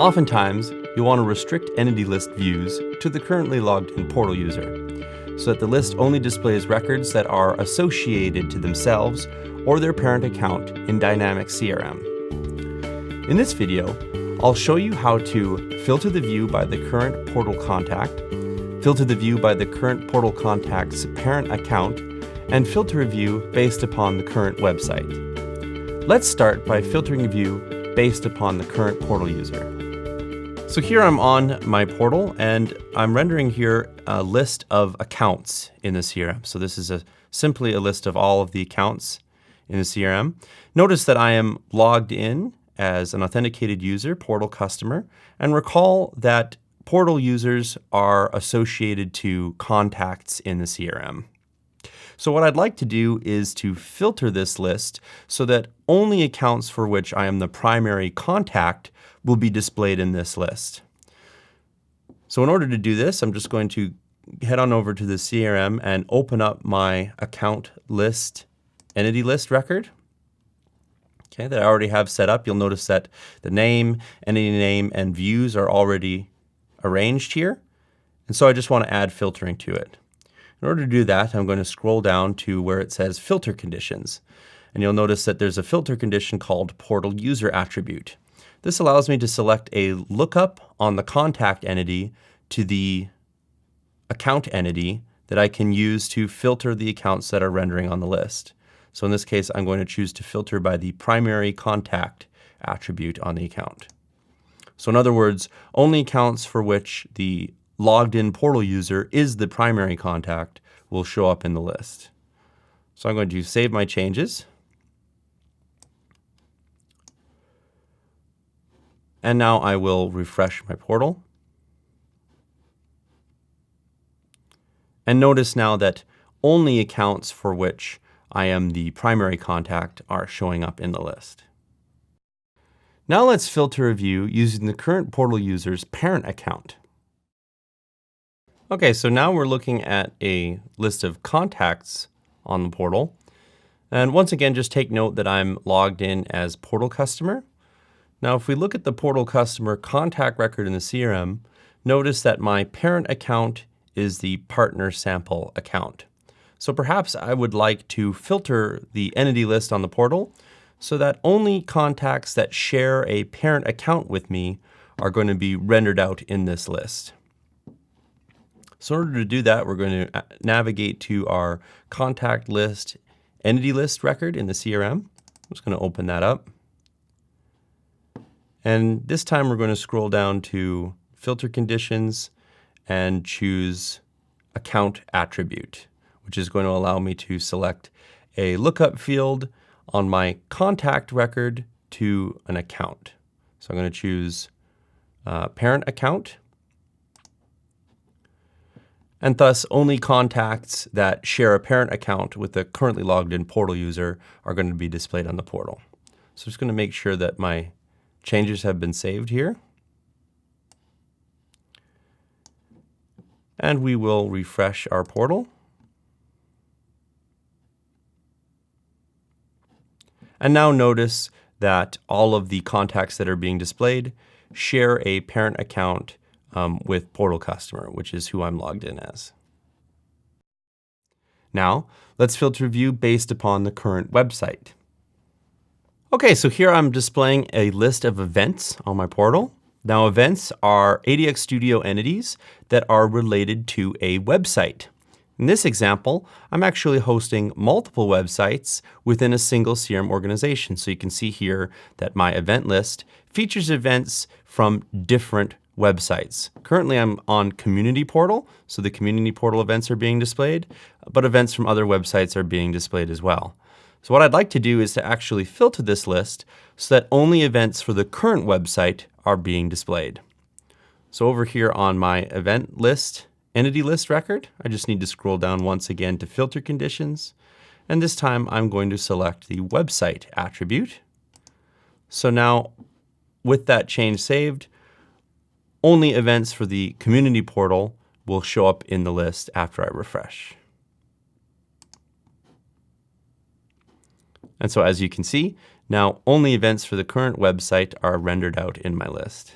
Oftentimes, you'll want to restrict entity list views to the currently logged in portal user, so that the list only displays records that are associated to themselves or their parent account in Dynamic CRM. In this video, I'll show you how to filter the view by the current portal contact, filter the view by the current portal contact's parent account, and filter a view based upon the current website. Let's start by filtering a view based upon the current portal user. So here I'm on my portal and I'm rendering here a list of accounts in the CRM. So this is simply a list of all of the accounts in the CRM. Notice that I am logged in as an authenticated user, portal customer, and recall that portal users are associated to contacts in the CRM. So what I'd like to do is to filter this list so that only accounts for which I am the primary contact will be displayed in this list. So in order to do this, I'm just going to head on over to the CRM and open up my account list, entity list record. Okay, that I already have set up. You'll notice that the name, entity name, and views are already arranged here. And so I just want to add filtering to it. In order to do that, I'm going to scroll down to where it says filter conditions. And you'll notice that there's a filter condition called portal user attribute. This allows me to select a lookup on the contact entity to the account entity that I can use to filter the accounts that are rendering on the list. So in this case, I'm going to choose to filter by the primary contact attribute on the account. So in other words, only accounts for which the logged in portal user is the primary contact will show up in the list. So I'm going to save my changes. And now I will refresh my portal. And notice now that only accounts for which I am the primary contact are showing up in the list. Now let's filter a view using the current portal user's parent account. Okay, so now we're looking at a list of contacts on the portal. And once again, just take note that I'm logged in as portal customer. Now, if we look at the portal customer contact record in the CRM, notice that my parent account is the partner sample account. So perhaps I would like to filter the entity list on the portal so that only contacts that share a parent account with me are going to be rendered out in this list. So in order to do that, we're going to navigate to our contact list, entity list record in the CRM. I'm just going to open that up. And this time we're going to scroll down to filter conditions and choose account attribute, which is going to allow me to select a lookup field on my contact record to an account. So I'm going to choose parent account. And thus, only contacts that share a parent account with the currently logged in portal user are going to be displayed on the portal. So I'm just going to make sure that my changes have been saved here. And we will refresh our portal. And now notice that all of the contacts that are being displayed share a parent account with portal customer, which is who I'm logged in as. Now, let's filter view based upon the current website. Okay, so here I'm displaying a list of events on my portal. Now, events are Adxstudio entities that are related to a website. In this example, I'm actually hosting multiple websites within a single CRM organization. So you can see here that my event list features events from different websites. Currently, I'm on Community Portal, so the Community Portal events are being displayed, but events from other websites are being displayed as well. So what I'd like to do is to actually filter this list so that only events for the current website are being displayed. So over here on my event list, entity list record, I just need to scroll down once again to filter conditions. And this time I'm going to select the website attribute. So now with that change saved, only events for the community portal will show up in the list after I refresh. And so as you can see, now only events for the current website are rendered out in my list.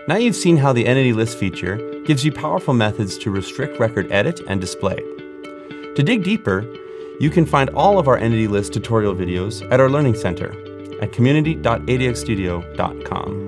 Now you've seen how the Entity List feature gives you powerful methods to restrict record edit and display. To dig deeper, you can find all of our Entity List tutorial videos at our Learning Center at community.adxstudio.com.